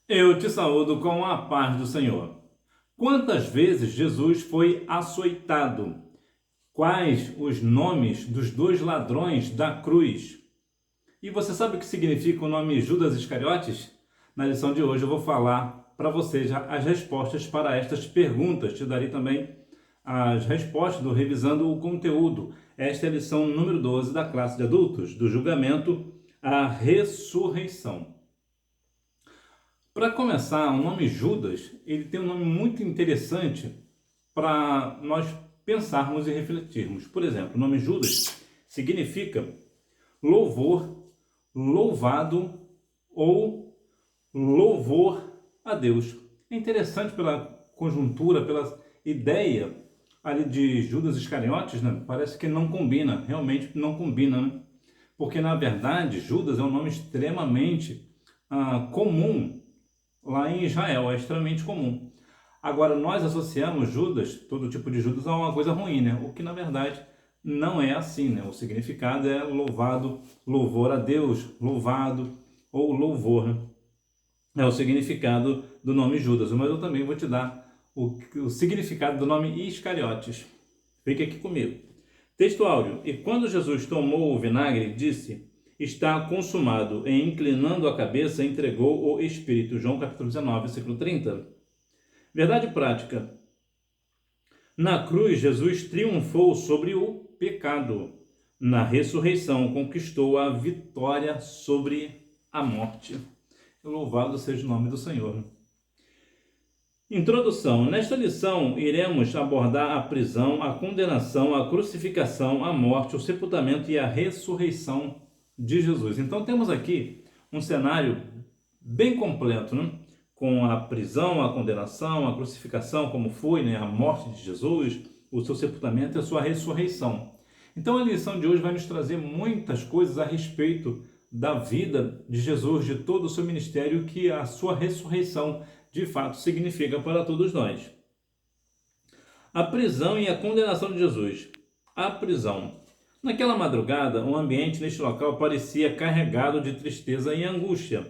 Eu te saúdo com a paz do Senhor. Quantas vezes Jesus foi açoitado? Quais os nomes dos dois ladrões da cruz? E você sabe o que significa o nome Judas Iscariotes? Na lição de hoje eu vou falar para você já as respostas para estas perguntas. Te darei também as respostas do Revisando o Conteúdo. Esta é a lição número 12 da classe de adultos, do julgamento à ressurreição. Para começar, o nome Judas, ele tem um nome muito interessante para nós pensarmos e refletirmos. Por exemplo, o nome Judas significa louvor, louvado ou louvor a Deus. É interessante pela conjuntura, pela ideia ali de Judas Iscariotes, né? Parece que não combina, realmente não combina, né? Porque na verdade Judas é um nome extremamente comum lá em Israel, é extremamente comum. Agora, nós associamos Judas, todo tipo de Judas, a uma coisa ruim, né? O que na verdade não é assim, né? O significado é louvado, louvor a Deus, louvado ou louvor, né? É o significado do nome Judas. Mas eu também vou te dar o significado do nome Iscariotes. Fique aqui comigo. Texto áudio. E quando Jesus tomou o vinagre, disse: Está consumado. E inclinando a cabeça, entregou o Espírito. João capítulo 19, versículo 30. Verdade prática. Na cruz, Jesus triunfou sobre o pecado. Na ressurreição, conquistou a vitória sobre a morte. Louvado seja o nome do Senhor. Introdução. Nesta lição, iremos abordar a prisão, a condenação, a crucificação, a morte, o sepultamento e a ressurreição de Jesus. Então, temos aqui um cenário bem completo, né? Com a prisão, a condenação, a crucificação, como foi, né? A morte de Jesus, o seu sepultamento e a sua ressurreição. Então, a lição de hoje vai nos trazer muitas coisas a respeito da vida de Jesus, de todo o seu ministério, que a sua ressurreição de fato significa para todos nós. A prisão e a condenação de Jesus. A prisão. Naquela madrugada, o ambiente neste local parecia carregado de tristeza e angústia.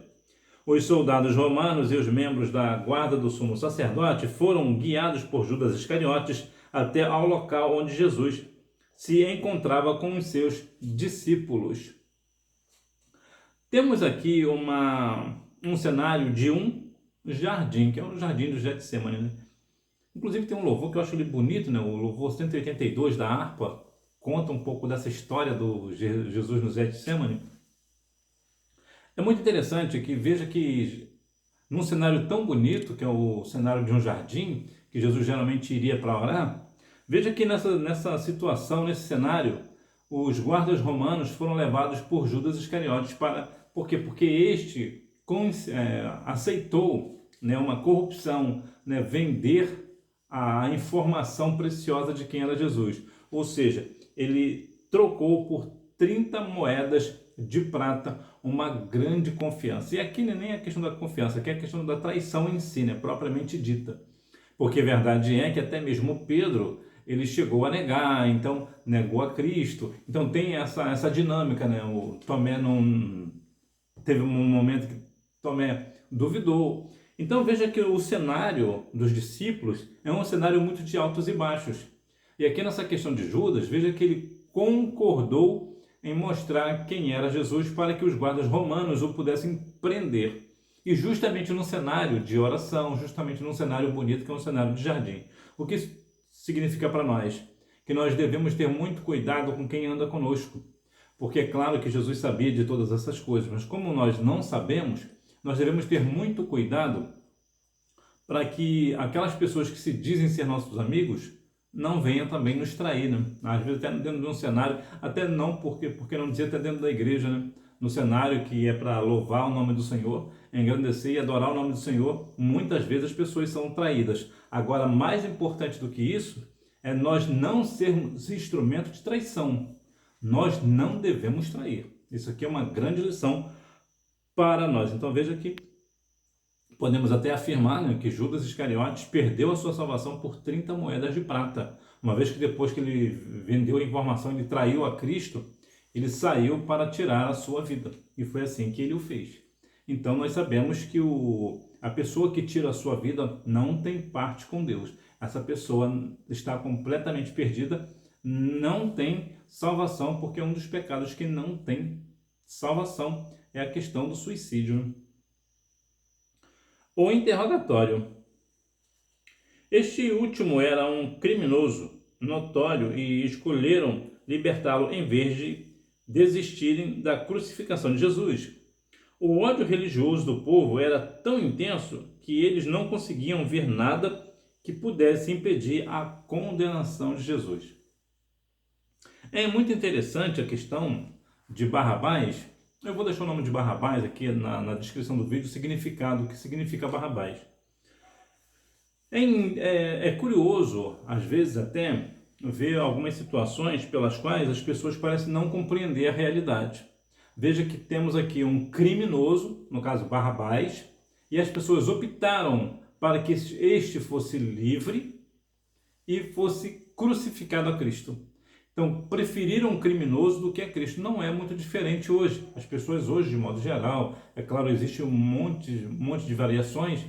Os soldados romanos e os membros da guarda do sumo sacerdote foram guiados por Judas Iscariotes até ao local onde Jesus se encontrava com os seus discípulos. Temos aqui um cenário de um jardim, que é o jardim do Getsemane, né? Inclusive tem um louvor que eu acho ele bonito, né? O louvor 182 da harpa conta um pouco dessa história do Jesus no Getsemane. É muito interessante que veja que num cenário tão bonito, que é o cenário de um jardim, que Jesus geralmente iria para orar, veja que nessa situação, nesse cenário, os guardas romanos foram levados por Judas Iscariotes para... Por quê? Porque este aceitou, né, uma corrupção, né, vender a informação preciosa de quem era Jesus. Ou seja, ele trocou por 30 moedas de prata uma grande confiança. E aqui não é nem a questão da confiança, aqui é a questão da traição em si, né, propriamente dita. Porque a verdade é que até mesmo Pedro, ele chegou a negar, então negou a Cristo. Então tem essa dinâmica, né? O Tomé não... Teve um momento que Tomé duvidou. Então veja que o cenário dos discípulos é um cenário muito de altos e baixos. E aqui nessa questão de Judas, veja que ele concordou em mostrar quem era Jesus para que os guardas romanos o pudessem prender. E justamente num cenário de oração, justamente num cenário bonito que é um cenário de jardim. O que isso significa para nós? Que nós devemos ter muito cuidado com quem anda conosco. Porque é claro que Jesus sabia de todas essas coisas, mas como nós não sabemos, nós devemos ter muito cuidado para que aquelas pessoas que se dizem ser nossos amigos não venham também nos trair, né? Às vezes até dentro de um cenário, até não, porque não dizer até dentro da igreja, né? No cenário que é para louvar o nome do Senhor, engrandecer e adorar o nome do Senhor, muitas vezes as pessoas são traídas. Agora, mais importante do que isso, é nós não sermos instrumento de traição. Nós não devemos trair. Isso aqui é uma grande lição para nós. Então veja que podemos até afirmar, né, que Judas Iscariotes perdeu a sua salvação por 30 moedas de prata. Uma vez que depois que ele vendeu a informação, ele traiu a Cristo, ele saiu para tirar a sua vida. E foi assim que ele o fez. Então nós sabemos que a pessoa que tira a sua vida não tem parte com Deus. Essa pessoa está completamente perdida, não tem salvação, porque é um dos pecados que não tem salvação, é a questão do suicídio. O interrogatório. Este último era um criminoso notório e escolheram libertá-lo em vez de desistirem da crucificação de Jesus. O ódio religioso do povo era tão intenso que eles não conseguiam ver nada que pudesse impedir a condenação de Jesus. É muito interessante a questão de Barrabás. Eu vou deixar o nome de Barrabás aqui na descrição do vídeo, o significado, que significa Barrabás. É curioso, às vezes até, ver algumas situações pelas quais as pessoas parecem não compreender a realidade. Veja que temos aqui um criminoso, no caso Barrabás, e as pessoas optaram para que este fosse livre e fosse crucificado a Cristo. Então, preferiram um criminoso do que a Cristo. Não é muito diferente hoje. As pessoas hoje, de modo geral, é claro, existe um monte de variações,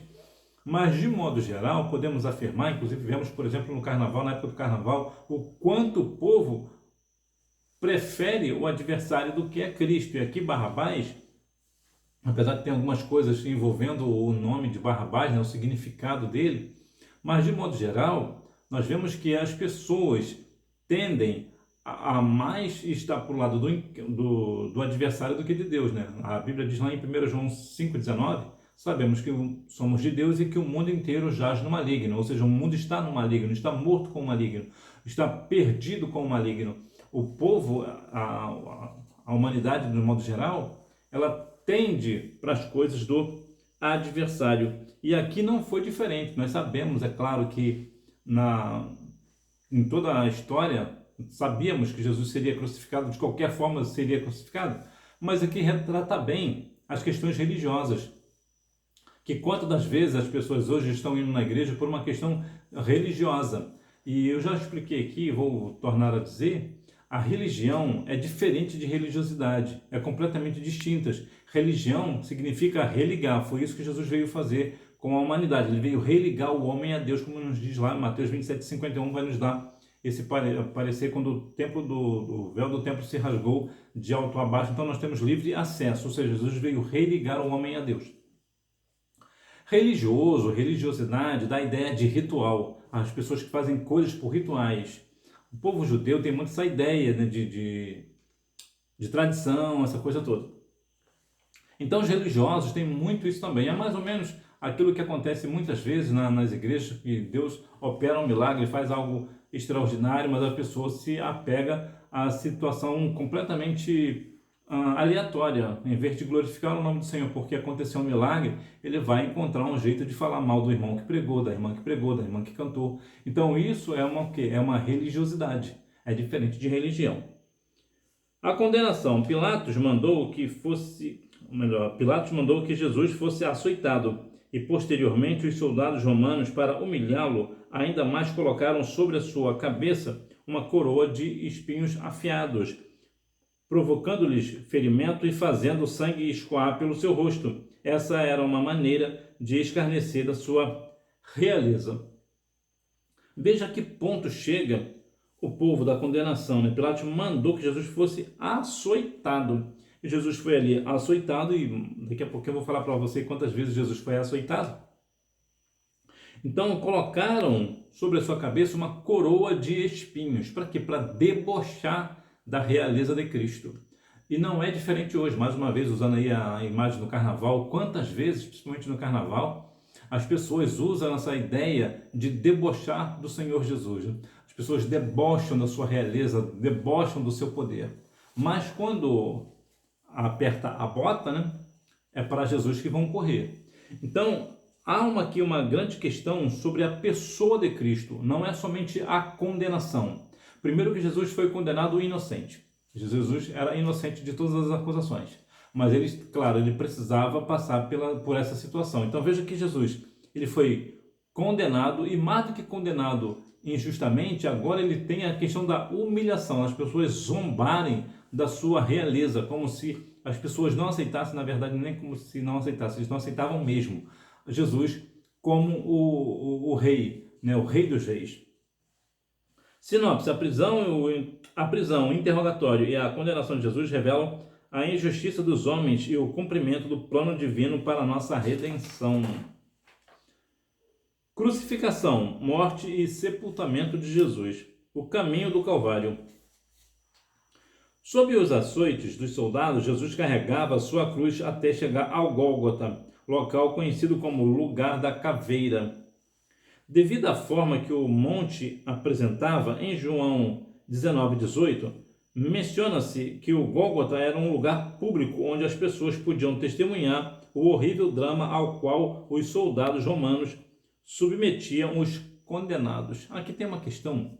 mas de modo geral, podemos afirmar, inclusive vemos, por exemplo, no Carnaval, na época do Carnaval, o quanto o povo prefere o adversário do que a Cristo. E aqui Barrabás, apesar de ter algumas coisas envolvendo o nome de Barrabás, né, o significado dele, mas de modo geral, nós vemos que as pessoas tendem a mais estar para o lado do adversário do que de Deus, né? A Bíblia diz lá em 1 João 5,19, sabemos que somos de Deus e que o mundo inteiro jaz no maligno, ou seja, o mundo está no maligno, está morto com o maligno, está perdido com o maligno. O povo, a humanidade, de modo geral, ela tende para as coisas do adversário. E aqui não foi diferente. Nós sabemos, é claro, que em toda a história, sabíamos que Jesus seria crucificado, de qualquer forma seria crucificado, mas aqui retrata bem as questões religiosas, que quantas das vezes as pessoas hoje estão indo na igreja por uma questão religiosa. E eu já expliquei aqui, vou tornar a dizer, a religião é diferente de religiosidade, é completamente distintas. Religião significa religar, foi isso que Jesus veio fazer com a humanidade, ele veio religar o homem a Deus, como nos diz lá em Mateus 27,51, vai nos dar esse parecer quando o templo o véu do templo se rasgou de alto a baixo, então nós temos livre acesso, ou seja, Jesus veio religar o homem a Deus. Religiosidade dá a ideia de ritual, as pessoas que fazem coisas por rituais. O povo judeu tem muito essa ideia, né, de tradição, essa coisa toda. Então os religiosos têm muito isso também, é mais ou menos aquilo que acontece muitas vezes nas igrejas, que Deus opera um milagre, faz algo extraordinário, mas a pessoa se apega à situação completamente aleatória. Em vez de glorificar o nome do Senhor porque aconteceu um milagre, ele vai encontrar um jeito de falar mal do irmão que pregou, da irmã que pregou, da irmã que cantou. Então isso é uma religiosidade, é diferente de religião. A condenação. Pilatos mandou que Jesus fosse açoitado, e posteriormente os soldados romanos, para humilhá-lo, ainda mais colocaram sobre a sua cabeça uma coroa de espinhos afiados, provocando-lhes ferimento e fazendo o sangue escoar pelo seu rosto. Essa era uma maneira de escarnecer da sua realeza. Veja a que ponto chega o povo da condenação, né? Pilatos mandou que Jesus fosse açoitado. E Jesus foi ali açoitado, e daqui a pouco eu vou falar para você quantas vezes Jesus foi açoitado. Então colocaram sobre a sua cabeça uma coroa de espinhos. Para quê? Para debochar da realeza de Cristo. E não é diferente hoje, mais uma vez usando aí a imagem do carnaval, quantas vezes, principalmente no carnaval, as pessoas usam essa ideia de debochar do Senhor Jesus. As pessoas debocham da sua realeza, debocham do seu poder. Mas quando aperta a bota, né, é para Jesus que vão correr. Então, há aqui uma grande questão sobre a pessoa de Cristo, não é somente a condenação. Primeiro que Jesus foi condenado inocente. Jesus era inocente de todas as acusações. Mas ele, claro, ele precisava passar por essa situação. Então veja que Jesus, ele foi condenado, e mais do que condenado injustamente, agora ele tem a questão da humilhação. As pessoas zombarem da sua realeza, como se as pessoas não aceitassem, na verdade, nem como se não aceitassem, eles não aceitavam mesmo Jesus como o rei, né, o rei dos reis. Sinopse: a prisão, o interrogatório e a condenação de Jesus revelam a injustiça dos homens e o cumprimento do plano divino para a nossa redenção. Crucificação, morte e sepultamento de Jesus. O caminho do Calvário. Sob os açoites dos soldados, Jesus carregava sua cruz até chegar ao Gólgota, local conhecido como Lugar da Caveira. Devido à forma que o monte apresentava, em João 19:18, menciona-se que o Gólgota era um lugar público onde as pessoas podiam testemunhar o horrível drama ao qual os soldados romanos submetiam os condenados. Aqui tem uma questão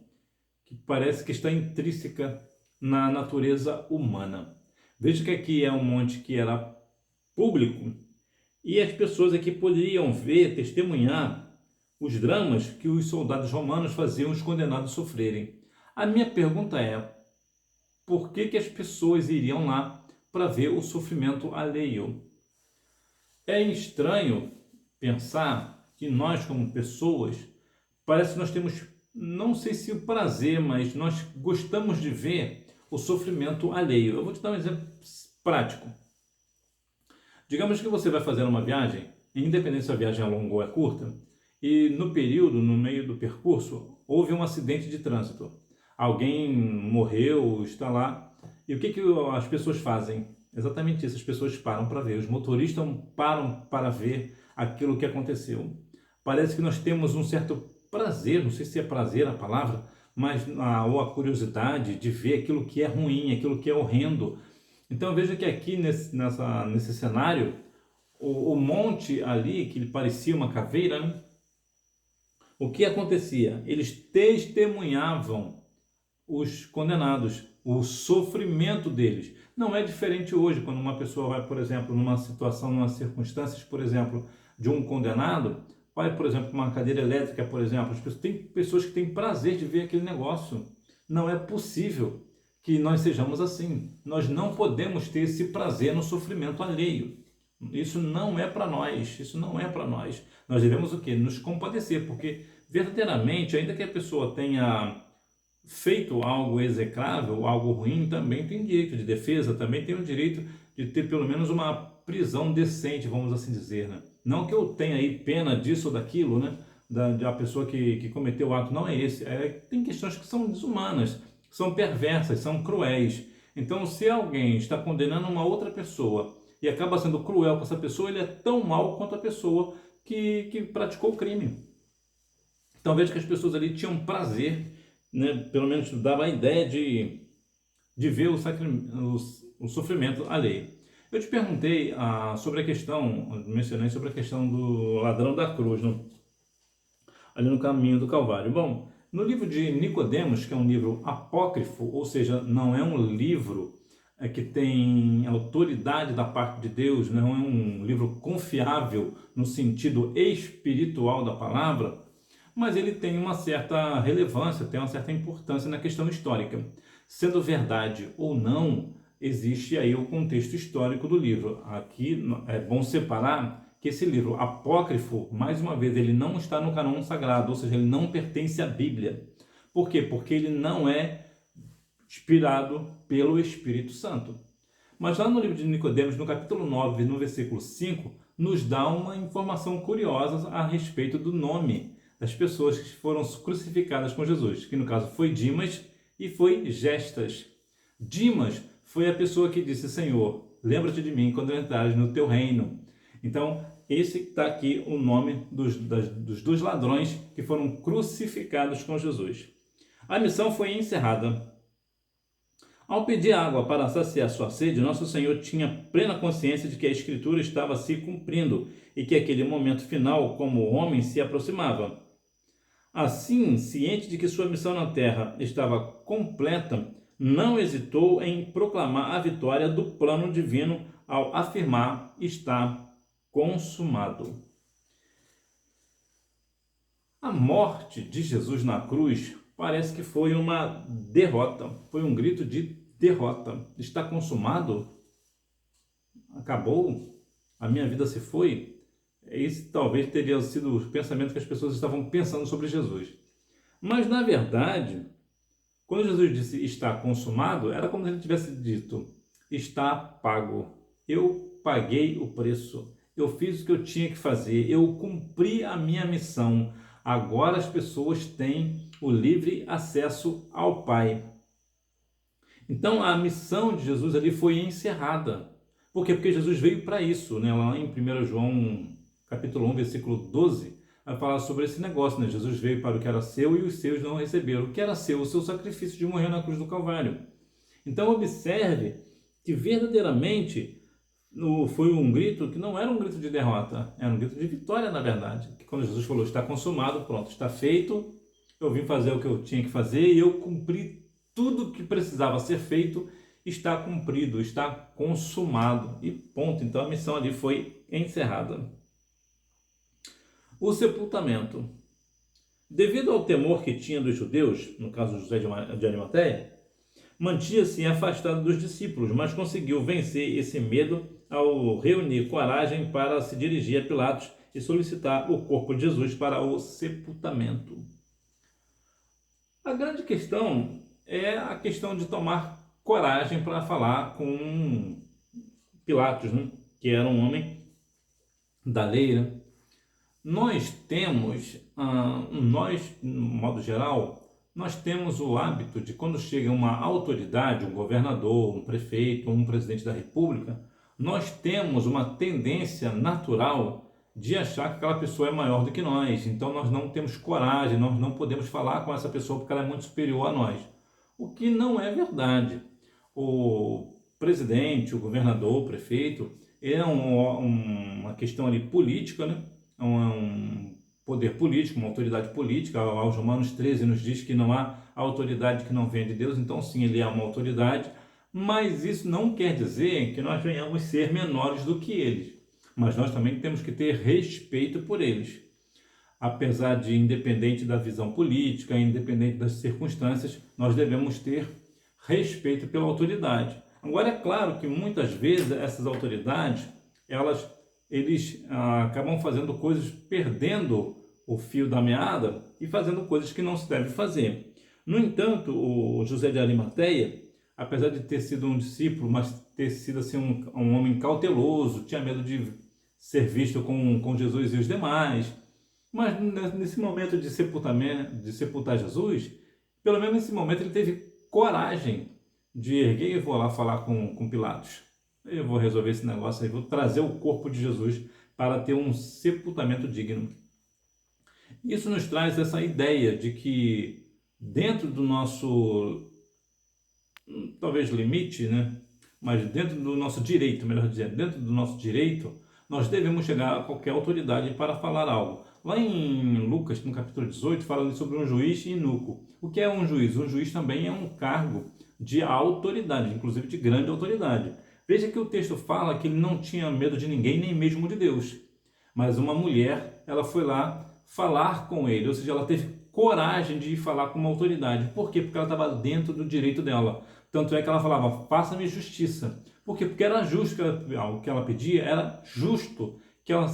que parece que está intrínseca na natureza humana. Veja que aqui é um monte que era público e as pessoas aqui poderiam ver, testemunhar os dramas que os soldados romanos faziam os condenados sofrerem. A minha pergunta é: por que as pessoas iriam lá para ver o sofrimento alheio? É estranho pensar que nós, como pessoas, parece que nós temos, não sei se o prazer, mas nós gostamos de ver o sofrimento alheio. Eu vou te dar um exemplo prático. Digamos que você vai fazer uma viagem, independente se a viagem é longa ou é curta, e no meio do percurso, houve um acidente de trânsito. Alguém morreu, está lá. E o que as pessoas fazem? Exatamente isso, as pessoas param para ver. Os motoristas param para ver aquilo que aconteceu. Parece que nós temos um certo prazer, não sei se é prazer a palavra, mas ou a curiosidade de ver aquilo que é ruim, aquilo que é horrendo. Então veja que aqui nesse cenário, o monte ali, que parecia uma caveira, né? O que acontecia? Eles testemunhavam os condenados, o sofrimento deles. Não é diferente hoje, quando uma pessoa vai, por exemplo, numa situação, numa circunstâncias, por exemplo, de um condenado, vai, por exemplo, uma cadeira elétrica, por exemplo, tem pessoas que têm prazer de ver aquele negócio. Não é possível que nós sejamos assim. Nós não podemos ter esse prazer no sofrimento alheio. Isso não é para nós, isso não é para nós. Nós devemos o quê? Nos compadecer, porque verdadeiramente, ainda que a pessoa tenha feito algo execrável, algo ruim, também tem direito de defesa, também tem o direito de ter pelo menos uma prisão decente, vamos assim dizer, né? Não que eu tenha aí pena disso ou daquilo, né? Da pessoa que cometeu o ato, não é esse. Tem questões que são desumanas, são perversas, são cruéis. Então, se alguém está condenando uma outra pessoa e acaba sendo cruel com essa pessoa, ele é tão mau quanto a pessoa que praticou o crime. Então veja que as pessoas ali tinham prazer, né, pelo menos dava a ideia de ver o sofrimento alheio. Eu te perguntei sobre a questão, mencionei sobre a questão do ladrão da cruz, ali no caminho do Calvário. Bom, no livro de Nicodemos, que é um livro apócrifo, ou seja, não é um livro que tem autoridade da parte de Deus, não é um livro confiável no sentido espiritual da palavra, mas ele tem uma certa relevância, tem uma certa importância na questão histórica. Sendo verdade ou não, existe aí o contexto histórico do livro. Aqui é bom separar que esse livro apócrifo, mais uma vez, ele não está no cânon sagrado, ou seja, ele não pertence à Bíblia. Por quê? Porque ele não é inspirado pelo Espírito Santo. Mas lá no livro de Nicodemos, no capítulo 9, no versículo 5, nos dá uma informação curiosa a respeito do nome das pessoas que foram crucificadas com Jesus, que no caso foi Dimas e foi Gestas. Dimas foi a pessoa que disse: Senhor, lembra-te de mim quando entrares no teu reino. Então, esse está aqui o nome dos dois ladrões que foram crucificados com Jesus. A missão foi encerrada. Ao pedir água para saciar sua sede, nosso Senhor tinha plena consciência de que a Escritura estava se cumprindo e que aquele momento final, como homem, se aproximava. Assim, ciente de que sua missão na terra estava completa, não hesitou em proclamar a vitória do plano divino ao afirmar: está consumado. A morte de Jesus na cruz parece que foi uma derrota, foi um grito de derrota. Está consumado? acabou, a minha vida se foi. Esse talvez teria sido o pensamento que as pessoas estavam pensando sobre Jesus. Mas, na verdade, quando Jesus disse está consumado, era como se ele tivesse dito está pago. Eu paguei o preço. Eu fiz o que eu tinha que fazer. Eu cumpri a minha missão. Agora as pessoas têm o livre acesso ao Pai. Então a missão de Jesus ali foi encerrada. Por quê? Porque Jesus veio para isso, né? Lá em 1 João capítulo 1, versículo 12, vai falar sobre esse negócio, né? Jesus veio para o que era seu e os seus não receberam. O que era seu? O seu sacrifício de morrer na cruz do Calvário. Então observe que verdadeiramente foi um grito que não era um grito de derrota, era um grito de vitória, na verdade. Que quando Jesus falou, está consumado, pronto, está feito, eu vim fazer o que eu tinha que fazer e eu cumpri tudo que precisava ser feito, está cumprido, está consumado e ponto. Então a missão ali foi encerrada. O sepultamento. Devido ao temor que tinha dos judeus, no caso de José de Arimateia, mantinha-se afastado dos discípulos, mas conseguiu vencer esse medo ao reunir coragem para se dirigir a Pilatos e solicitar o corpo de Jesus para o sepultamento. A grande questão é a questão de tomar coragem para falar com Pilatos, né? Que era um homem da lei, né? Nós temos, no modo geral, nós temos o hábito de quando chega uma autoridade, um governador, um prefeito, um presidente da república, nós temos uma tendência natural de achar que aquela pessoa é maior do que nós. Então nós não temos coragem, nós não podemos falar com essa pessoa porque ela é muito superior a nós. O que não é verdade. O presidente, o governador, o prefeito, é uma questão ali política, né? Um poder político, uma autoridade política. Aos Romanos 13 nos diz que não há autoridade que não venha de Deus, então sim, ele é uma autoridade, mas isso não quer dizer que nós venhamos ser menores do que eles, mas nós também temos que ter respeito por eles. Apesar de, independente da visão política, independente das circunstâncias, nós devemos ter respeito pela autoridade. Agora, é claro que muitas vezes essas autoridades, eles acabam fazendo coisas, perdendo o fio da meada e fazendo coisas que não se deve fazer. No entanto, o José de Arimateia, apesar de ter sido um discípulo, mas ter sido assim, um homem cauteloso, tinha medo de ser visto com Jesus e os demais, mas nesse momento de sepultar Jesus, pelo menos nesse momento ele teve coragem de erguer e vou lá falar com Pilatos. Eu vou resolver esse negócio aí, vou trazer o corpo de Jesus para ter um sepultamento digno. Isso nos traz essa ideia de que dentro do nosso, talvez limite, né? Mas dentro do nosso direito, melhor dizendo, dentro do nosso direito, nós devemos chegar a qualquer autoridade para falar algo. Lá em Lucas, no capítulo 18, fala sobre um juiz iníquo. O que é um juiz? Um juiz também é um cargo de autoridade, inclusive de grande autoridade. Veja que o texto fala que ele não tinha medo de ninguém, nem mesmo de Deus. Mas uma mulher, ela foi lá falar com ele, ou seja, ela teve coragem de ir falar com uma autoridade. Por quê? Porque ela estava dentro do direito dela. Tanto é que ela falava, faça-me justiça. Por quê? Porque era justo, o que ela pedia era justo que ela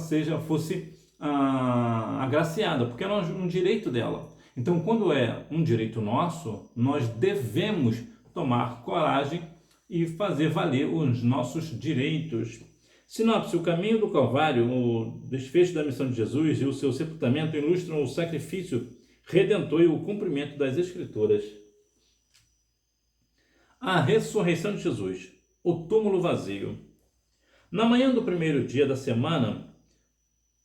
fosse agraciada, porque era um direito dela. Então, quando é um direito nosso, nós devemos tomar coragem e fazer valer os nossos direitos. Sinopse: o caminho do Calvário, o desfecho da missão de Jesus e o seu sepultamento ilustram o sacrifício redentor e o cumprimento das Escrituras. A ressurreição de Jesus, o túmulo vazio. Na manhã do primeiro dia da semana,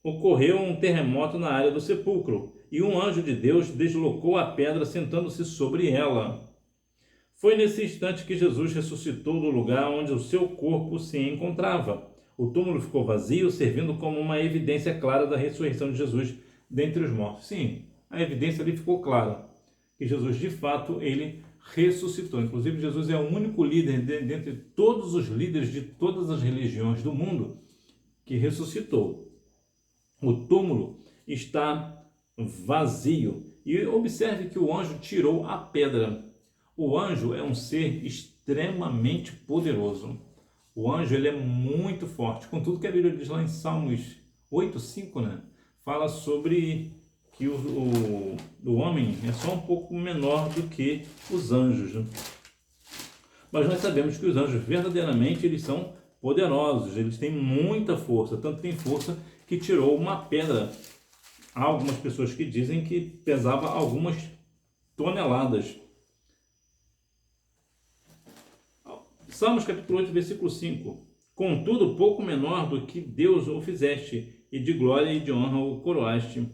ocorreu um terremoto na área do sepulcro e um anjo de Deus deslocou a pedra sentando-se sobre ela. Foi nesse instante que Jesus ressuscitou do lugar onde o seu corpo se encontrava. O túmulo ficou vazio, servindo como uma evidência clara da ressurreição de Jesus dentre os mortos. Sim, a evidência ali ficou clara, que Jesus, de fato, ele ressuscitou. Inclusive, Jesus é o único líder dentre todos os líderes de todas as religiões do mundo que ressuscitou. O túmulo está vazio. E observe que o anjo tirou a pedra. O anjo é um ser extremamente poderoso. O anjo, ele é muito forte. Contudo, que a Bíblia diz lá em Salmos 8:5, né? Fala sobre que o homem é só um pouco menor do que os anjos, né? Mas nós sabemos que os anjos, verdadeiramente, eles são poderosos. Eles têm muita força. Tanto tem força que tirou uma pedra. Há algumas pessoas que dizem que pesava algumas toneladas. Salmos capítulo 8, versículo 5. Contudo, pouco menor do que Deus o fizeste, e de glória e de honra o coroaste.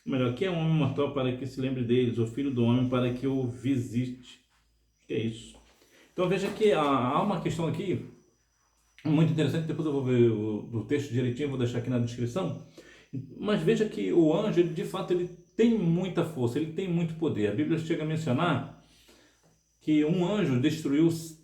Melhor, que é um homem mortal para que se lembre deles, o filho do homem para que o visite. Que é isso? Então veja que há uma questão aqui muito interessante, depois eu vou ver o texto direitinho, vou deixar aqui na descrição. Mas veja que o anjo, ele, de fato, ele tem muita força, ele tem muito poder. A Bíblia chega a mencionar que um anjo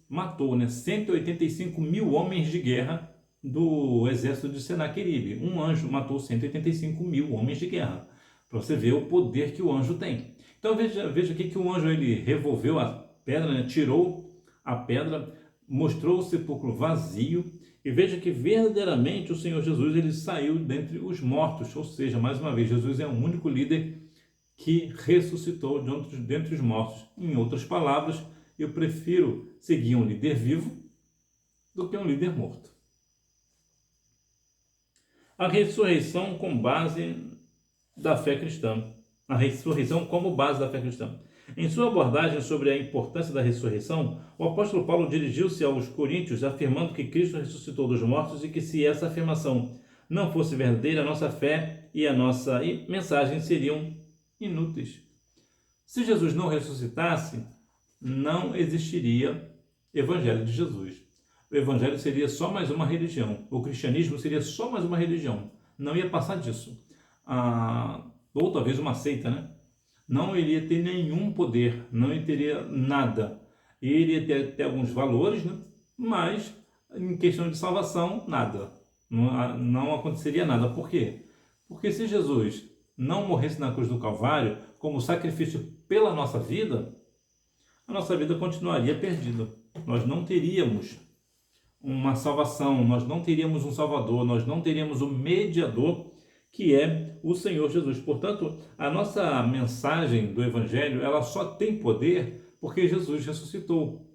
matou, né, 185 mil homens de guerra do exército de Senaqueribe. Um anjo matou 185 mil homens de guerra. Para você ver o poder que o anjo tem. Então veja aqui que o anjo, ele revolveu a pedra, né, tirou a pedra, mostrou o sepulcro vazio. E veja que verdadeiramente o Senhor Jesus, ele saiu dentre os mortos. Ou seja, mais uma vez, Jesus é o único líder que ressuscitou dentre os mortos. Em outras palavras, eu prefiro seguir um líder vivo do que um líder morto. A ressurreição com base da fé cristã. A ressurreição como base da fé cristã. Em sua abordagem sobre a importância da ressurreição, o apóstolo Paulo dirigiu-se aos coríntios afirmando que Cristo ressuscitou dos mortos e que, se essa afirmação não fosse verdadeira, a nossa fé e a nossa mensagem seriam inúteis. Se Jesus não ressuscitasse, não existiria Evangelho de Jesus. O Evangelho seria só mais uma religião. O cristianismo seria só mais uma religião. Não ia passar disso. Ou talvez uma seita, né? Não iria ter nenhum poder, não teria nada. Iria ter alguns valores, né? Mas em questão de salvação, nada. Não aconteceria nada. Por quê? Porque se Jesus não morresse na cruz do Calvário como sacrifício pela nossa vida, a nossa vida continuaria perdida. Nós não teríamos uma salvação, nós não teríamos um Salvador, nós não teríamos um mediador, que é o Senhor Jesus. Portanto, a nossa mensagem do Evangelho, ela só tem poder porque Jesus ressuscitou.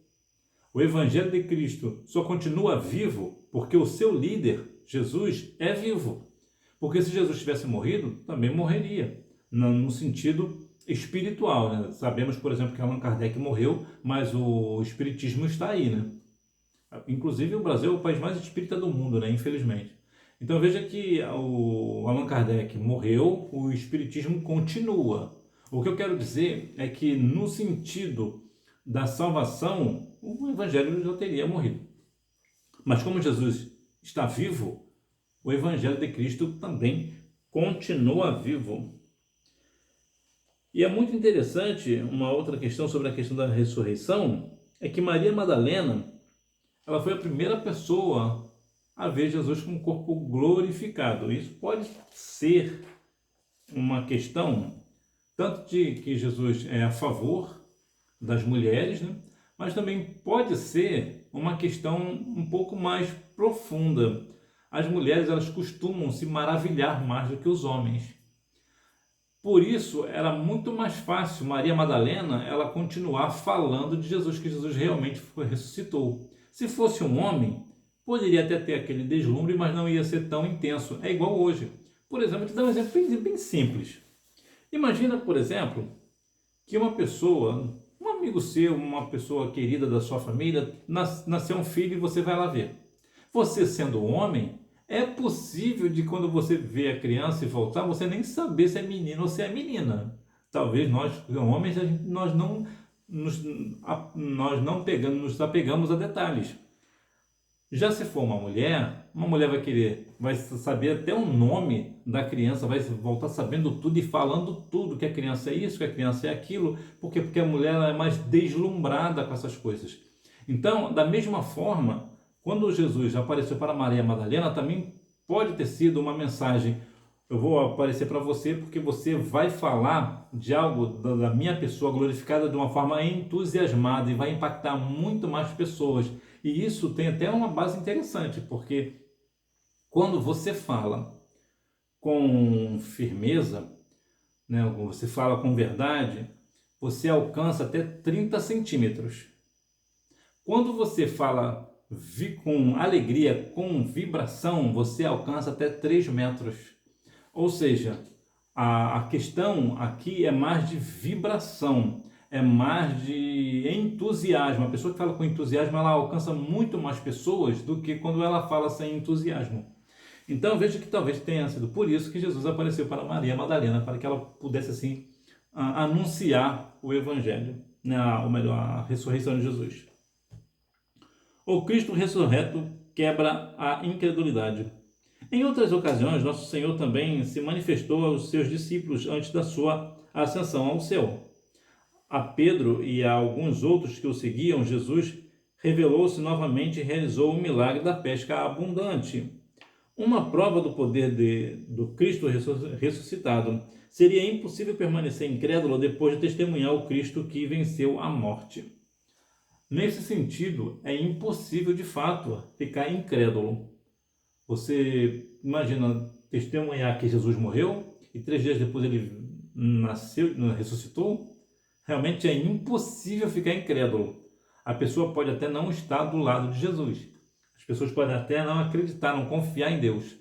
O Evangelho de Cristo só continua vivo porque o seu líder, Jesus, é vivo. Porque se Jesus tivesse morrido, também morreria, no sentido espiritual, né? Sabemos, por exemplo, que Allan Kardec morreu, mas o espiritismo está aí, né? Inclusive, o Brasil é o país mais espírita do mundo, né? Infelizmente. Então veja que o Allan Kardec morreu, o espiritismo continua. O que eu quero dizer é que, no sentido da salvação, o Evangelho já teria morrido. Mas como Jesus está vivo, o Evangelho de Cristo também continua vivo. E é muito interessante, uma outra questão sobre a questão da ressurreição, é que Maria Madalena, ela foi a primeira pessoa a ver Jesus com o corpo glorificado. Isso pode ser uma questão tanto de que Jesus é a favor das mulheres, né? Mas também pode ser uma questão um pouco mais profunda. As mulheres, elas costumam se maravilhar mais do que os homens. Por isso, era muito mais fácil Maria Madalena ela continuar falando de Jesus, que Jesus realmente ressuscitou. Se fosse um homem, poderia até ter aquele deslumbre, mas não ia ser tão intenso. É igual hoje. Por exemplo, vou te dar um exemplo bem simples. Imagina, por exemplo, que uma pessoa, um amigo seu, uma pessoa querida da sua família, nasceu um filho e você vai lá ver. Você sendo homem, é possível de quando você vê a criança e voltar, você nem saber se é menino ou se é menina. Talvez nós, homens, nós não nos apegamos a detalhes. Já se for uma mulher vai saber até o nome da criança, vai voltar sabendo tudo e falando tudo, que a criança é isso, que a criança é aquilo, porque a mulher ela é mais deslumbrada com essas coisas. Então, da mesma forma, quando Jesus apareceu para Maria Madalena, também pode ter sido uma mensagem: eu vou aparecer para você porque você vai falar de algo da minha pessoa glorificada de uma forma entusiasmada e vai impactar muito mais pessoas. E isso tem até uma base interessante, porque quando você fala com firmeza, né, você fala com verdade, você alcança até 30 centímetros. Quando você fala com alegria, com vibração, você alcança até 3 metros. Ou seja, a questão aqui é mais de vibração, é mais de entusiasmo. A pessoa que fala com entusiasmo, ela alcança muito mais pessoas do que quando ela fala sem entusiasmo. Então veja que talvez tenha sido por isso que Jesus apareceu para Maria Madalena, para que ela pudesse assim anunciar o Evangelho, né? Ou melhor, a ressurreição de Jesus. O Cristo ressurreto quebra a incredulidade. Em outras ocasiões, nosso Senhor também se manifestou aos seus discípulos antes da sua ascensão ao céu. A Pedro e a alguns outros que o seguiam, Jesus revelou-se novamente e realizou o milagre da pesca abundante. Uma prova do poder do Cristo ressuscitado. Seria impossível permanecer incrédulo depois de testemunhar o Cristo que venceu a morte. Nesse sentido, é impossível de fato ficar incrédulo. Você imagina testemunhar que Jesus morreu e 3 dias depois ele nasceu, ressuscitou? Realmente é impossível ficar incrédulo. A pessoa pode até não estar do lado de Jesus. As pessoas podem até não acreditar, não confiar em Deus.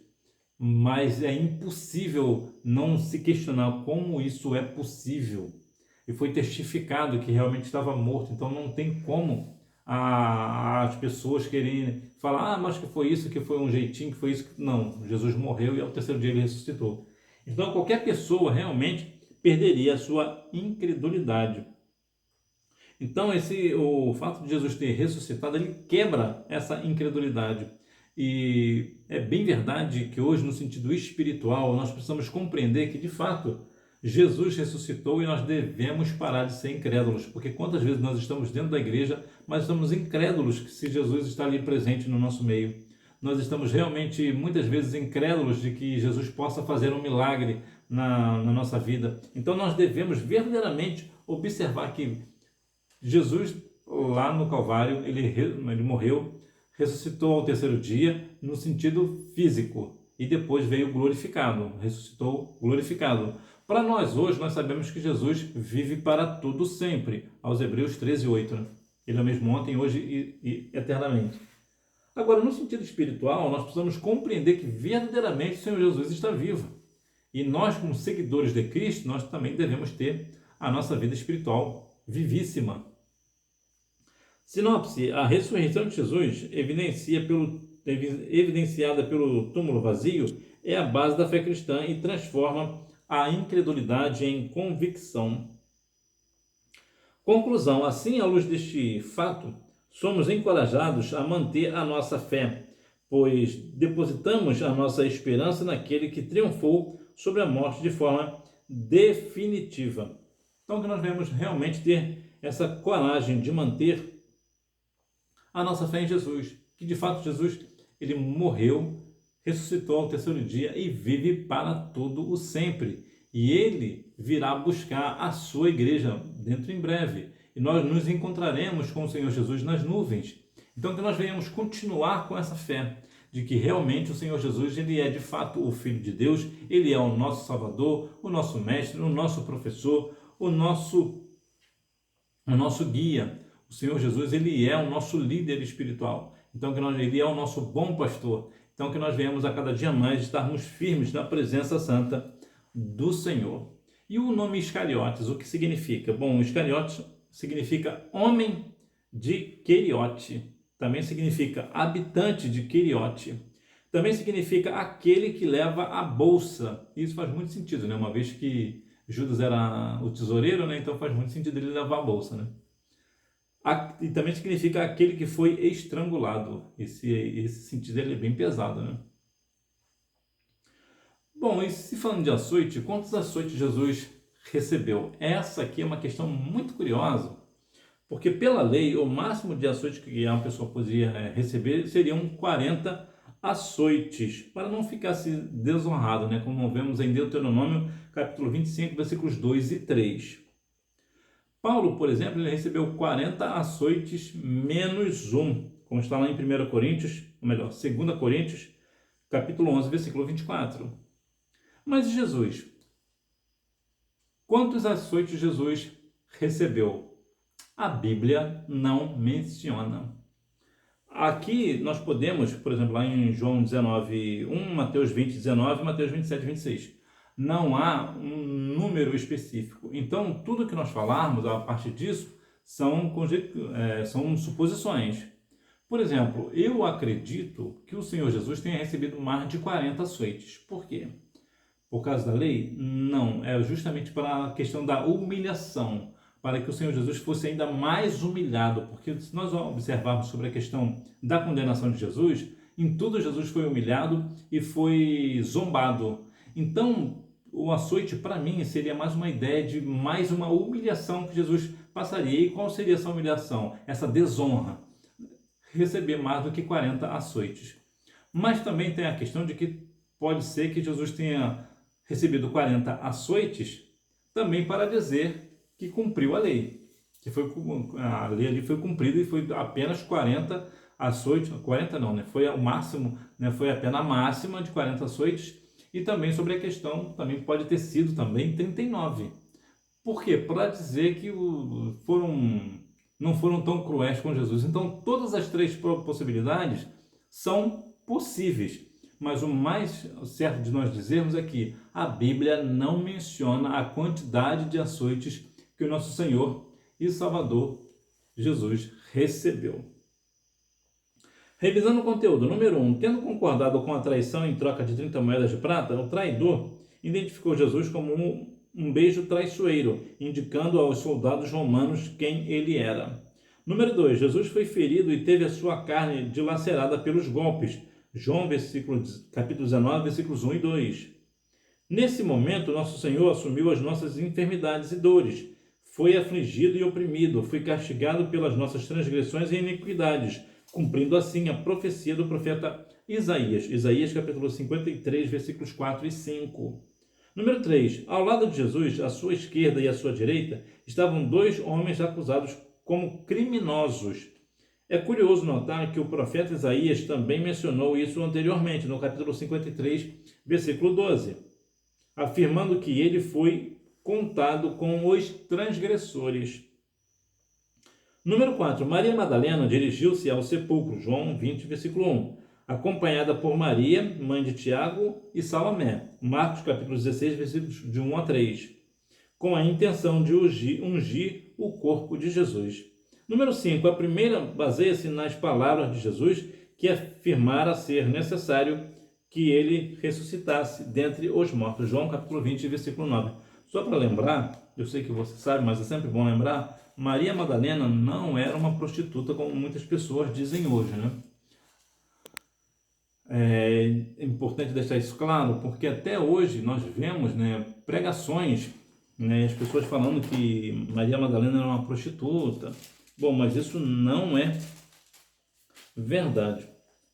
Mas é impossível não se questionar como isso é possível. E foi testificado que realmente estava morto. Então não tem como as pessoas querem falar, mas que foi isso, que foi um jeitinho, que foi isso. Não, Jesus morreu e ao 3º dia ele ressuscitou. Então qualquer pessoa realmente perderia a sua incredulidade. Então o fato de Jesus ter ressuscitado, ele quebra essa incredulidade. E é bem verdade que hoje, no sentido espiritual, nós precisamos compreender que, de fato, Jesus ressuscitou e nós devemos parar de ser incrédulos, porque quantas vezes nós estamos dentro da igreja, mas estamos incrédulos que se Jesus está ali presente no nosso meio. Nós estamos realmente, muitas vezes, incrédulos de que Jesus possa fazer um milagre na nossa vida. Então nós devemos verdadeiramente observar que Jesus, lá no Calvário, ele morreu, ressuscitou ao 3º dia no sentido físico e depois veio glorificado, ressuscitou glorificado. Para nós hoje, nós sabemos que Jesus vive para tudo sempre, aos Hebreus 13:8. Né? Ele é o mesmo ontem, hoje e eternamente. Agora, no sentido espiritual, nós precisamos compreender que verdadeiramente o Senhor Jesus está vivo. E nós, como seguidores de Cristo, nós também devemos ter a nossa vida espiritual vivíssima. Sinopse: a ressurreição de Jesus, evidenciada pelo túmulo vazio, é a base da fé cristã e transforma a incredulidade em convicção. Conclusão: assim, à luz deste fato, somos encorajados a manter a nossa fé, pois depositamos a nossa esperança naquele que triunfou sobre a morte de forma definitiva. Então, que nós devemos realmente ter essa coragem de manter a nossa fé em Jesus, que de fato Jesus, ele morreu, ressuscitou ao 3º dia e vive para todo o sempre. E ele virá buscar a sua igreja dentro em breve. E nós nos encontraremos com o Senhor Jesus nas nuvens. Então que nós venhamos continuar com essa fé, de que realmente o Senhor Jesus, ele é de fato o Filho de Deus, ele é o nosso Salvador, o nosso Mestre, o nosso Professor, o nosso guia. O Senhor Jesus, ele é o nosso líder espiritual. Então, ele é o nosso bom pastor. Então, que nós venhamos a cada dia mais estarmos firmes na presença santa do Senhor. E o nome Iscariotes, o que significa? Bom, Iscariotes significa homem de Queriote. Também significa habitante de Queriote. Também significa aquele que leva a bolsa. Isso faz muito sentido, né? Uma vez que Judas era o tesoureiro, né? Então faz muito sentido ele levar a bolsa, né? E também significa aquele que foi estrangulado. Esse sentido ele é bem pesado, né? Bom, e se falando de açoite, quantos açoites Jesus recebeu? Essa aqui é uma questão muito curiosa, porque pela lei, o máximo de açoite que uma pessoa poderia receber seriam 40 açoites, para não ficar desonrado, né? Como vemos em Deuteronômio, capítulo 25, versículos 2 e 3. Paulo, por exemplo, ele recebeu 40 açoites menos um, como está lá em 1 Coríntios, ou melhor, 2 Coríntios, capítulo 11, versículo 24. Mas Jesus, quantos açoites Jesus recebeu? A Bíblia não menciona. Aqui nós podemos, por exemplo, lá em João 19, 1, Mateus 20, 19, Mateus 27, 26. Não há um número específico. Então, tudo que nós falarmos a partir disso são suposições. Por exemplo, eu acredito que o Senhor Jesus tenha recebido mais de 40 açoites. Por quê? Por causa da lei? Não, é justamente para a questão da humilhação, para que o Senhor Jesus fosse ainda mais humilhado, porque se nós observarmos sobre a questão da condenação de Jesus, em tudo Jesus foi humilhado e foi zombado. Então, o açoite para mim seria mais uma ideia de mais uma humilhação que Jesus passaria. E qual seria essa humilhação? Essa desonra. Receber mais do que 40 açoites. Mas também tem a questão de que pode ser que Jesus tenha recebido 40 açoites também para dizer que cumpriu a lei. A lei ali foi cumprida e foi apenas 40 açoites. 40 não, né? Foi ao máximo, né? Foi a pena máxima de 40 açoites. E também sobre a questão, também pode ter sido também 39. Por quê? Para dizer que não foram tão cruéis com Jesus. Então, todas as três possibilidades são possíveis. Mas o mais certo de nós dizermos é que a Bíblia não menciona a quantidade de açoites que o nosso Senhor e Salvador Jesus recebeu. Revisando o conteúdo, número 1. Tendo concordado com a traição em troca de 30 moedas de prata, o traidor identificou Jesus como um beijo traiçoeiro, indicando aos soldados romanos quem ele era. Número 2. Jesus foi ferido e teve a sua carne dilacerada pelos golpes. João, capítulo 19, versículos 1 e 2. Nesse momento, nosso Senhor assumiu as nossas enfermidades e dores. Foi afligido e oprimido, foi castigado pelas nossas transgressões e iniquidades, cumprindo assim a profecia do profeta Isaías. Isaías, capítulo 53, versículos 4 e 5. Número 3. Ao lado de Jesus, à sua esquerda e à sua direita, estavam dois homens acusados como criminosos. É curioso notar que o profeta Isaías também mencionou isso anteriormente, no capítulo 53, versículo 12, afirmando que ele foi contado com os transgressores. Número 4. Maria Madalena dirigiu-se ao sepulcro, João 20, versículo 1, acompanhada por Maria, mãe de Tiago e Salomé, Marcos capítulo 16, versículos de 1 a 3, com a intenção de ungir o corpo de Jesus. Número 5. A primeira baseia-se nas palavras de Jesus, que afirmara ser necessário que ele ressuscitasse dentre os mortos. João capítulo 20, versículo 9. Só para lembrar, eu sei que você sabe, mas é sempre bom lembrar, Maria Madalena não era uma prostituta como muitas pessoas dizem hoje, né? É importante deixar isso claro, porque até hoje nós vemos, né, pregações, né, as pessoas falando que Maria Madalena era uma prostituta. Bom, mas isso não é verdade.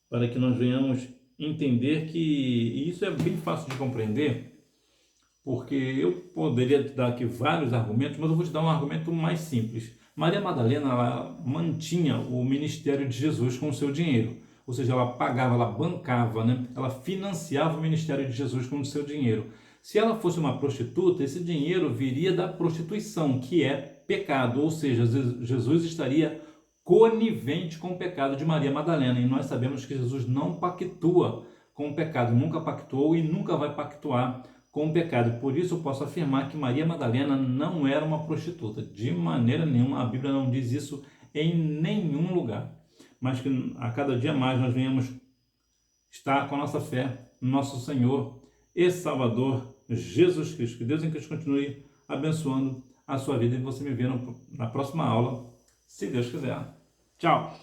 Para que nós venhamos entender que e isso é bem fácil de compreender, porque eu poderia te dar aqui vários argumentos, mas eu vou te dar um argumento mais simples. Maria Madalena, ela mantinha o ministério de Jesus com o seu dinheiro. Ou seja, ela pagava, ela bancava, né? Ela financiava o ministério de Jesus com o seu dinheiro. Se ela fosse uma prostituta, esse dinheiro viria da prostituição, que é pecado. Ou seja, Jesus estaria conivente com o pecado de Maria Madalena. E nós sabemos que Jesus não pactua com o pecado, nunca pactuou e nunca vai pactuar com o pecado. Por isso eu posso afirmar que Maria Madalena não era uma prostituta. De maneira nenhuma, a Bíblia não diz isso em nenhum lugar. Mas que a cada dia mais nós venhamos estar com a nossa fé no nosso Senhor e Salvador Jesus Cristo. Que Deus em Cristo continue abençoando a sua vida e você me vê na próxima aula, se Deus quiser. Tchau!